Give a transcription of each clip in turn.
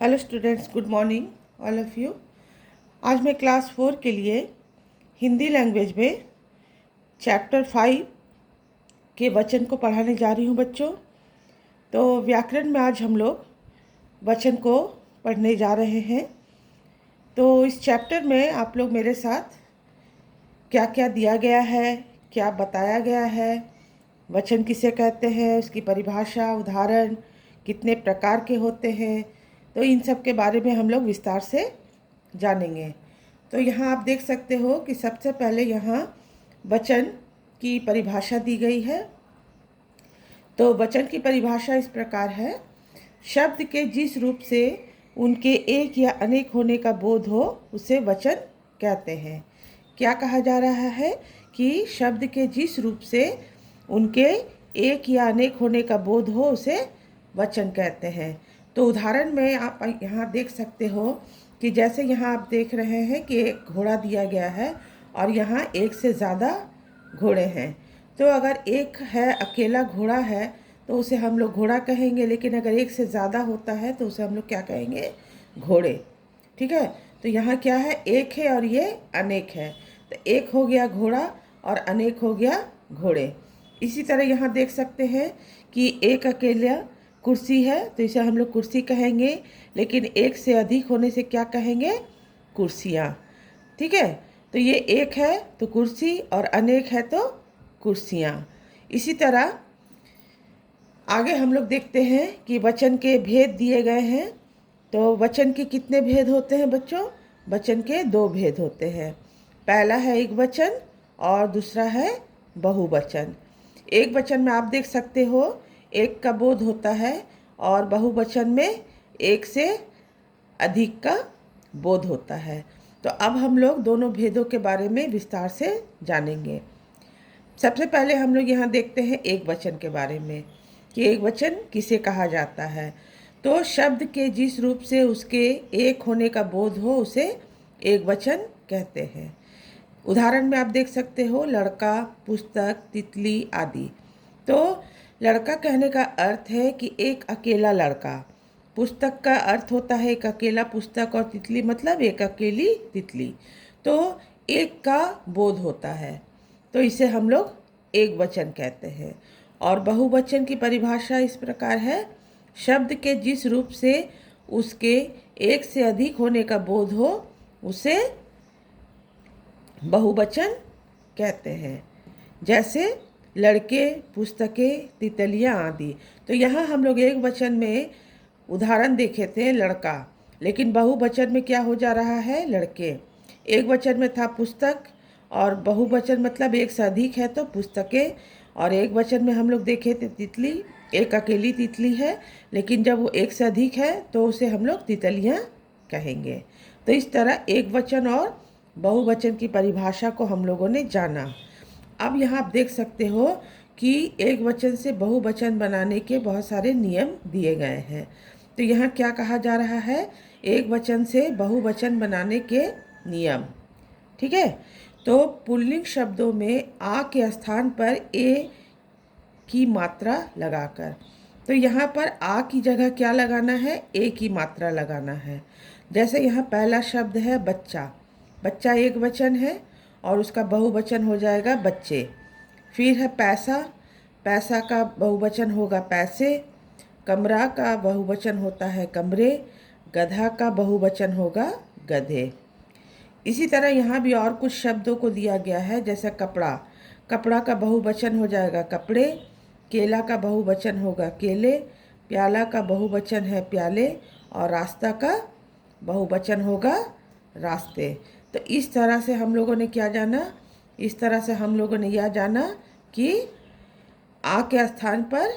Hello students, good morning all of you. आज मैं class 4 के लिए हिंदी लैंग्वेज में चैप्टर 5 के वचन को पढ़ाने जा रही हूँ बच्चों। तो व्याकरण में आज हम लोग वचन को पढ़ने जा रहे हैं। तो इस चैप्टर में आप लोग मेरे साथ क्या क्या दिया गया है, क्या बताया गया है, वचन किसे कहते हैं, उसकी परिभाषा, उदाहरण, कितने प्रकार के होते हैं, तो इन सब के बारे में हम लोग विस्तार से जानेंगे। तो यहाँ आप देख सकते हो कि सबसे पहले यहाँ वचन की परिभाषा दी गई है। तो वचन की परिभाषा इस प्रकार है: शब्द के जिस रूप से उनके एक या अनेक होने का बोध हो उसे वचन कहते हैं। क्या कहा जा रहा है कि शब्द के जिस रूप से उनके एक या अनेक होने का बोध हो उसे वचन कहते हैं। तो उदाहरण में आप यहाँ देख सकते हो कि जैसे यहाँ आप देख रहे हैं कि एक घोड़ा दिया गया है और यहाँ एक से ज़्यादा घोड़े हैं। तो अगर एक है, अकेला घोड़ा है, तो उसे हम लोग घोड़ा कहेंगे, लेकिन अगर एक से ज़्यादा होता है तो उसे हम लोग क्या कहेंगे? घोड़े। ठीक है। तो यहाँ क्या है? एक है और ये अनेक है। तो एक हो गया घोड़ा और अनेक हो गया घोड़े। इसी तरह यहाँ देख सकते हैं कि एक अकेला कुर्सी है तो इसे हम लोग कुर्सी कहेंगे, लेकिन एक से अधिक होने से क्या कहेंगे? कुर्सियाँ। ठीक है। तो ये एक है तो कुर्सी और अनेक है तो कुर्सियाँ। इसी तरह आगे हम लोग देखते हैं कि वचन के भेद दिए गए हैं। तो वचन के कितने भेद होते हैं बच्चों? वचन के 2 भेद होते हैं। पहला है एक वचन और दूसरा है बहुवचन। एक वचन में आप देख सकते हो एक का बोध होता है और बहुवचन में एक से अधिक का बोध होता है। तो अब हम लोग दोनों भेदों के बारे में विस्तार से जानेंगे। सबसे पहले हम लोग यहाँ देखते हैं एक वचन के बारे में कि एक वचन किसे कहा जाता है। तो शब्द के जिस रूप से उसके एक होने का बोध हो उसे एक वचन कहते हैं। उदाहरण में आप देख सकते हो लड़का, पुस्तक, तितली आदि। तो लड़का कहने का अर्थ है कि एक अकेला लड़का। पुस्तक का अर्थ होता है एक अकेला पुस्तक और तितली मतलब एक अकेली तितली। तो एक का बोध होता है, तो इसे हम लोग एक वचन कहते हैं। और बहुवचन की परिभाषा इस प्रकार है: शब्द के जिस रूप से उसके एक से अधिक होने का बोध हो उसे बहुवचन कहते हैं। जैसे लड़के, पुस्तकें, तितलियाँ आदि। तो यहाँ हम लोग एक वचन में उदाहरण देखे थे लड़का, लेकिन बहुवचन में क्या हो जा रहा है? लड़के। एक वचन में था पुस्तक और बहुवचन मतलब एक से अधिक है तो पुस्तकें। और एक वचन में हम लोग देखे थे तितली, एक अकेली तितली है, लेकिन जब वो एक से अधिक है तो उसे हम लोग तितलियाँ कहेंगे। तो इस तरह एक वचन और बहुवचन की परिभाषा को हम लोगों ने जाना। अब यहाँ आप देख सकते हो कि एक वचन से बहुवचन बनाने के बहुत सारे नियम दिए गए हैं। तो यहाँ क्या कहा जा रहा है? एक वचन से बहुवचन बनाने के नियम। ठीक है। तो पुल्लिंग शब्दों में आ के स्थान पर ए की मात्रा लगाकर। तो यहाँ पर आ की जगह क्या लगाना है? ए की मात्रा लगाना है। जैसे यहाँ पहला शब्द है बच्चा। बच्चा एक वचन है और उसका बहुवचन हो जाएगा बच्चे। फिर है पैसा। पैसा का बहुवचन होगा पैसे। कमरा का बहुवचन होता है कमरे। गधा का बहुवचन होगा गधे। इसी तरह यहाँ भी और कुछ शब्दों को दिया गया है, जैसे कपड़ा। कपड़ा का बहुवचन हो जाएगा कपड़े। केला का बहुवचन होगा केले। प्याला का बहुवचन है प्याले और रास्ता का बहुवचन होगा रास्ते। तो इस तरह से हम लोगों ने क्या जाना? इस तरह से हम लोगों ने यह जाना कि आ के स्थान पर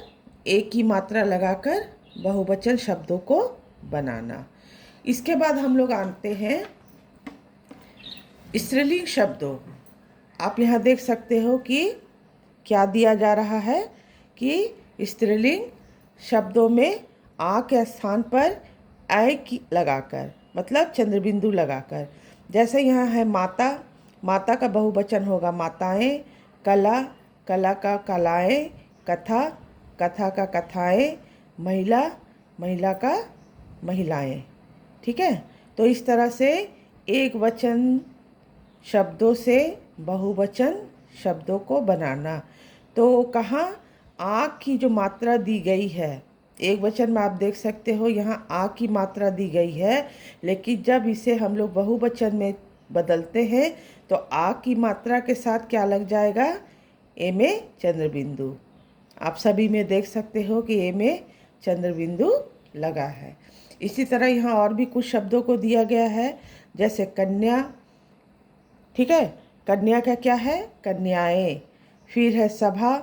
एक की मात्रा लगाकर बहुवचन शब्दों को बनाना। इसके बाद हम लोग आते हैं स्त्रीलिंग शब्दों। आप यहाँ देख सकते हो कि क्या दिया जा रहा है कि स्त्रीलिंग शब्दों में आ के स्थान पर ऐ की लगाकर, मतलब चंद्रबिंदु लगाकर। जैसे यहाँ है माता। माता का बहुवचन होगा माताएं। कला, कला का कलाएं। कथा, कथा का कथाएं। महिला, महिला का महिलाएं। ठीक है। तो इस तरह से एक वचन शब्दों से बहुवचन शब्दों को बनाना। तो कहाँ आ की जो मात्रा दी गई है, एक वचन में आप देख सकते हो यहाँ आ की मात्रा दी गई है, लेकिन जब इसे हम लोग बहुवचन में बदलते हैं तो आ की मात्रा के साथ क्या लग जाएगा, ए में चंद्र बिंदु। आप सभी में देख सकते हो कि ए में चंद्र बिंदु लगा है। इसी तरह यहाँ और भी कुछ शब्दों को दिया गया है, जैसे कन्या, ठीक है। कन्या का क्या है, कन्याएं। फिर है सभा,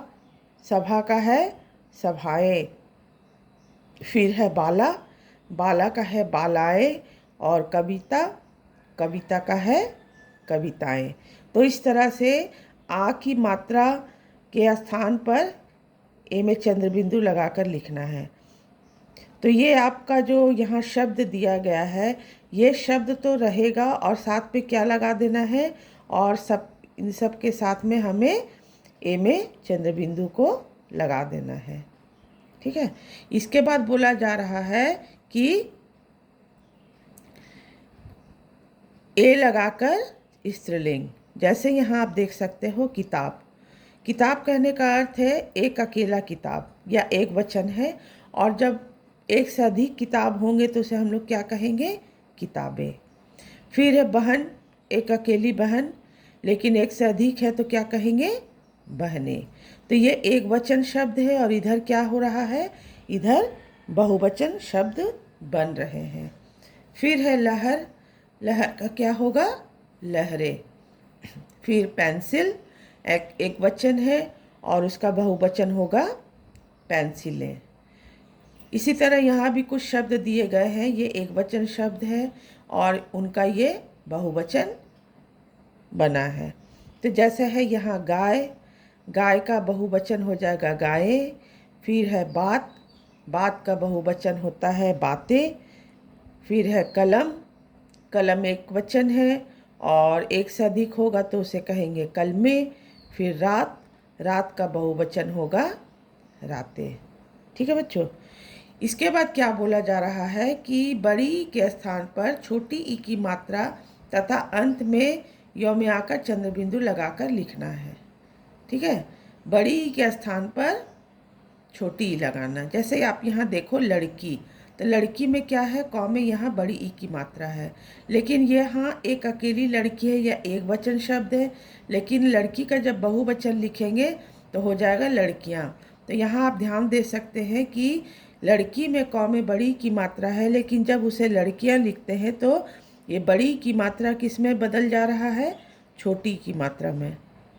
सभा का है सभाएं। फिर है बाला, बाला का है बालाएं। और कविता, कविता का है कविताएं। तो इस तरह से आ की मात्रा के स्थान पर ए में चंद्र बिंदु लगाकर लिखना है। तो ये आपका जो यहाँ शब्द दिया गया है, ये शब्द तो रहेगा और साथ में क्या लगा देना है, और सब इन सब के साथ में हमें ए में चंद्र बिंदु को लगा देना है, ठीक है। इसके बाद बोला जा रहा है कि ए लगाकर स्त्रीलिंग। जैसे यहाँ आप देख सकते हो किताब, किताब कहने का अर्थ है एक अकेला किताब या एक वचन है, और जब एक से अधिक किताब होंगे तो उसे हम लोग क्या कहेंगे, किताबें। फिर है बहन, एक अकेली बहन, लेकिन एक से अधिक है तो क्या कहेंगे, बहनें। तो ये एक वचन शब्द है और इधर क्या हो रहा है, इधर बहुवचन शब्द बन रहे हैं। फिर है लहर, लहर का क्या होगा, लहरें। फिर पेंसिल, एक वचन है और उसका बहुवचन होगा पेंसिलें। इसी तरह यहाँ भी कुछ शब्द दिए गए हैं, ये एक वचन शब्द है और उनका ये बहुवचन बना है। तो जैसे है यहाँ गाय, गाय का बहुवचन हो जाएगा गायें। फिर है बात, बात का बहुवचन होता है बातें। फिर है कलम, कलम एक वचन है और एक से अधिक होगा तो उसे कहेंगे कलमें। फिर रात, रात का बहुवचन होगा रातें, ठीक है बच्चों। इसके बाद क्या बोला जा रहा है कि बड़ी के स्थान पर छोटी ई की मात्रा तथा अंत में यौम आकर चंद्र बिंदु लगाकर लिखना है, ठीक है। बड़ी ई के स्थान पर छोटी ई लगाना। जैसे आप यहाँ देखो लड़की, तो लड़की में क्या है, कौ में यहाँ बड़ी ई की मात्रा है, लेकिन यहाँ एक अकेली लड़की है या एक वचन शब्द है, लेकिन लड़की का जब बहुवचन लिखेंगे तो हो जाएगा लड़कियाँ। तो यहाँ आप ध्यान दे सकते हैं कि लड़की में कौ में बड़ी की मात्रा है, लेकिन जब उसे लड़कियाँ लिखते हैं तो ये बड़ी की मात्रा किस में बदल जा रहा है, छोटी की मात्रा में,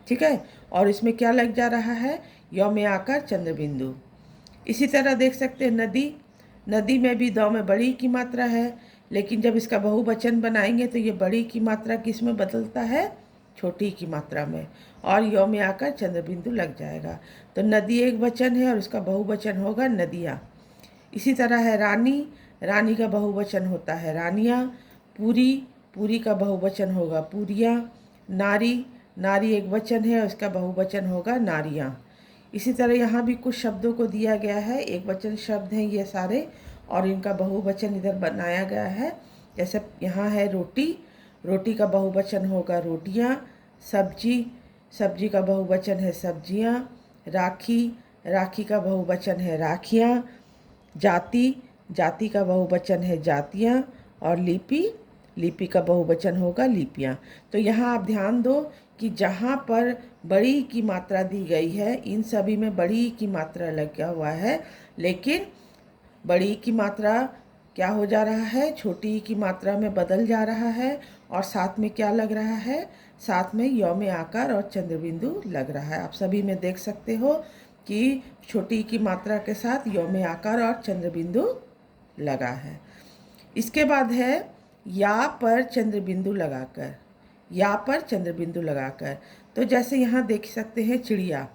ठीक है। और इसमें क्या लग जा रहा है, यौम आकर चंद्र बिंदु। इसी तरह देख सकते हैं नदी, नदी में भी दौ में बड़ी की मात्रा है, लेकिन जब इसका बहुवचन बनाएंगे तो ये बड़ी की मात्रा किस में बदलता है, छोटी की मात्रा में, और यौम आकर चंद्र बिंदु लग जाएगा। तो नदी एक वचन है और उसका बहुवचन होगा नदियाँ। इसी तरह है रानी, रानी का बहुवचन होता है रानियाँ। पूरी, पूरी का बहुवचन होगा पूरियाँ। नारी, नारी एक वचन है, उसका बहुवचन होगा नारियाँ। इसी तरह यहाँ भी कुछ शब्दों को दिया गया है, एक वचन शब्द हैं ये सारे, और इनका बहुवचन इधर बनाया गया है। जैसे यहाँ है रोटी, रोटी का बहुवचन होगा रोटियाँ। सब्जी, सब्जी का बहुवचन है सब्जियाँ। राखी, राखी का बहुवचन है राखियाँ। जाति, जाति का बहुवचन है जातियाँ। और लिपि, लिपि का बहुवचन होगा लिपियाँ। तो यहाँ आप ध्यान दो कि जहाँ पर बड़ी की मात्रा दी गई है, इन सभी में बड़ी की मात्रा लगा हुआ है, लेकिन बड़ी की मात्रा क्या हो जा रहा है, छोटी की मात्रा में बदल जा रहा है। और साथ में क्या लग रहा है, साथ में यौम आकार और चंद्र बिंदु लग रहा है। आप सभी में देख सकते हो कि छोटी की मात्रा के साथ यौम आकार और चंद्र बिंदु लगा है। इसके बाद है या पर चंद्र बिंदु लगाकर, या पर चंद्र बिंदु लगाकर। तो जैसे यहाँ देख सकते हैं चिड़िया,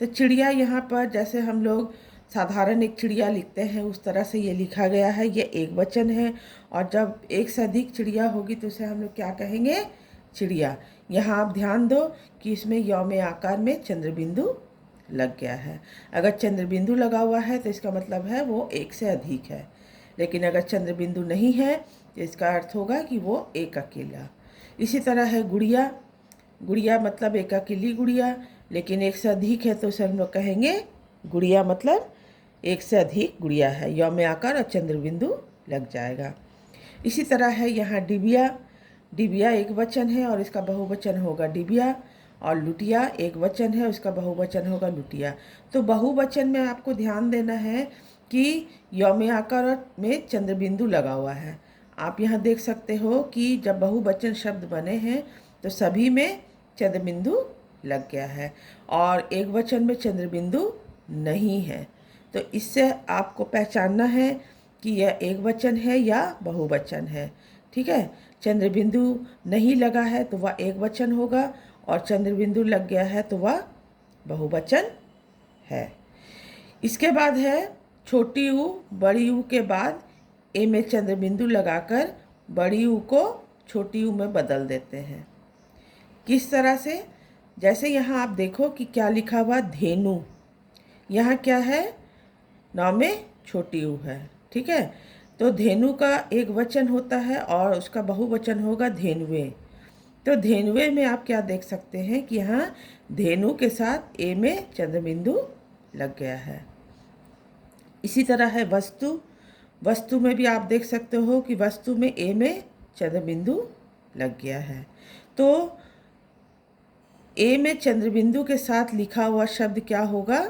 तो चिड़िया यहाँ पर जैसे हम लोग साधारण एक चिड़िया लिखते हैं उस तरह से ये लिखा गया है, ये एक वचन है। और जब एक से अधिक चिड़िया होगी तो उसे हम लोग क्या कहेंगे, चिड़िया। यहाँ आप ध्यान दो कि इसमें यौम आकार में चंद्र बिंदु लग गया है। अगर चंद्र बिंदु लगा हुआ है तो इसका मतलब है वो एक से अधिक है, लेकिन अगर चंद्र बिंदु नहीं है इसका अर्थ होगा कि वो एक अकेला। इसी तरह है गुड़िया। गुड़िया मतलब एक अकेली गुड़िया, लेकिन एक से अधिक है तो उसे हम लोग कहेंगे गुड़िया मतलब एक से अधिक गुड़िया है। य में आकर और चंद्र बिंदु लग जाएगा। इसी तरह है यहाँ डिबिया। डिबिया एक वचन है और इसका बहुवचन होगा डिबिया। और लुटिया एक वचन है, उसका बहुवचन होगा लुटिया। तो बहुवचन में आपको ध्यान देना है कि य में आकर और में चंद्र बिंदु लगा हुआ है। आप यहाँ देख सकते हो कि जब बहुवचन शब्द बने हैं तो सभी में चंद्र बिंदु लग गया है और एक वचन में चंद्र बिंदु नहीं है। तो इससे आपको पहचानना है कि यह एक वचन है या बहुवचन है। ठीक है, चंद्र बिंदु नहीं लगा है तो वह एक वचन होगा और चंद्र बिंदु लग गया है तो वह बहुवचन है। इसके बाद है छोटी ऊ। बड़ी ऊ के बाद ए में चंद्र बिंदु लगाकर बड़ी ऊ को छोटी ऊ में बदल देते हैं। किस तरह से? जैसे यहाँ आप देखो कि क्या लिखा हुआ धेनु। यहाँ क्या है? नाव में छोटी ऊ है। ठीक है, तो धेनु का एक वचन होता है और उसका बहुवचन होगा धेनुए। तो धेनुए में आप क्या देख सकते हैं कि यहाँ धेनु के साथ ए में चंद्र बिंदु लग गया है। इसी तरह है वस्तु। वस्तु में भी आप देख सकते हो कि वस्तु में ए में चंद्र बिंदु लग गया है। तो ए में चंद्र बिंदु के साथ लिखा हुआ शब्द क्या होगा?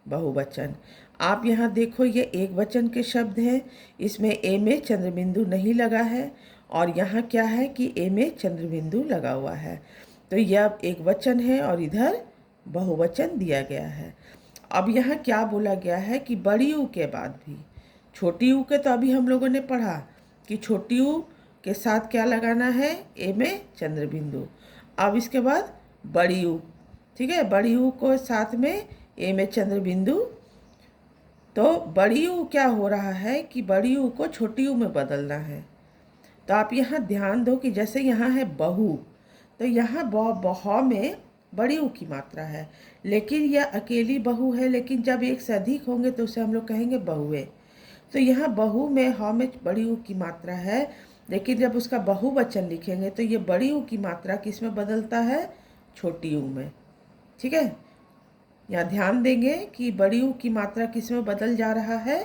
बहुवचन। आप यहाँ देखो ये एक वचन के शब्द हैं, इसमें ए में चंद्र बिंदु नहीं लगा है और यहाँ क्या है कि ए में चंद्र बिंदु लगा हुआ है। तो यह एक वचन है और इधर बहुवचन दिया गया है। अब यहाँ क्या बोला गया है कि बड़ी ऊ के बाद भी, छोटी ऊ के तो अभी हम लोगों ने पढ़ा कि छोटी ऊ के साथ क्या लगाना है? ए में चंद्र बिंदु। अब इसके बाद बड़ी ऊ। ठीक है, बड़ी ऊ को साथ में ए में चंद्र बिंदु। तो बड़ी ऊ क्या हो रहा है कि बड़ी ऊ को छोटी ऊ में बदलना है। तो आप यहाँ ध्यान दो कि जैसे यहाँ है बहु, तो यहाँ बह में बड़ी ऊ की मात्रा है, लेकिन यह अकेली बहु है, लेकिन जब एक से अधिक होंगे तो उसे हम लोग कहेंगे बहुए। तो यहाँ बहु में ह में बड़ी ऊ की मात्रा है, लेकिन जब उसका बहुवचन लिखेंगे तो ये बड़ी ऊ की मात्रा किस में बदलता है? छोटी ऊ में। ठीक है, यहाँ ध्यान देंगे कि बड़ी ऊ की मात्रा किस में बदल जा रहा है?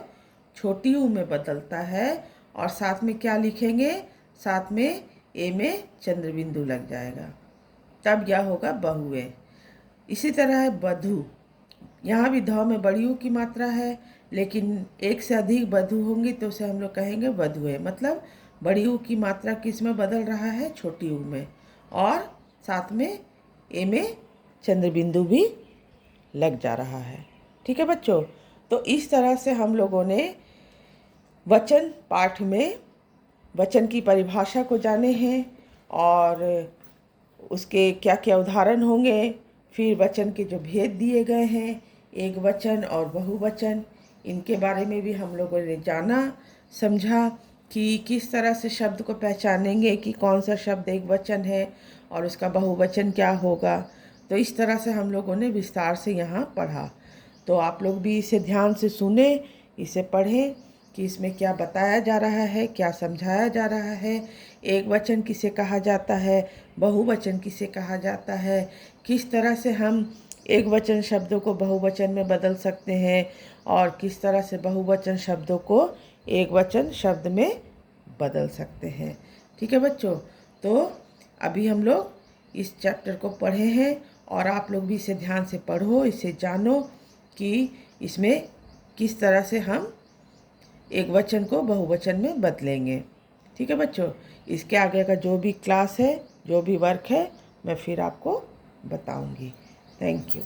छोटी ऊ में बदलता है। और साथ में क्या लिखेंगे? साथ में ए में चंद्र बिंदु लग जाएगा, तब यह होगा बहुए। इसी तरह है बधू। यहाँ भी ध में बड़ी ऊ की मात्रा है, लेकिन एक से अधिक बधू होंगी तो उसे हम लोग कहेंगे वधुए। मतलब बड़ी ऊ की मात्रा किस में बदल रहा है? छोटी ऊ में, और साथ में ए में चंद्र बिंदु भी लग जा रहा है। ठीक है बच्चों, तो इस तरह से हम लोगों ने वचन पाठ में वचन की परिभाषा को जाने हैं और उसके क्या क्या उदाहरण होंगे, फिर वचन के जो भेद दिए गए हैं, एक वचन और बहुवचन, इनके बारे में भी हम लोगों ने जाना, समझा कि किस तरह से शब्द को पहचानेंगे कि कौन सा शब्द एक वचन है और उसका बहुवचन क्या होगा। तो इस तरह से हम लोगों ने विस्तार से यहाँ पढ़ा। तो आप लोग भी इसे ध्यान से सुने, इसे पढ़ें कि इसमें क्या बताया जा रहा है, क्या समझाया जा रहा है, एक वचन किसे कहा जाता है, बहुवचन किसे कहा जाता है, किस तरह से हम एक वचन शब्दों को बहुवचन में बदल सकते हैं और किस तरह से बहुवचन शब्दों को एक वचन शब्द में बदल सकते हैं। ठीक है बच्चों, तो अभी हम लोग इस चैप्टर को पढ़े हैं और आप लोग भी इसे ध्यान से पढ़ो, इसे जानो कि इसमें किस तरह से हम एक वचन को बहुवचन में बदलेंगे। ठीक है बच्चों, इसके आगे का जो भी क्लास है, जो भी वर्क है, मैं फिर आपको बताऊंगी। Thank you.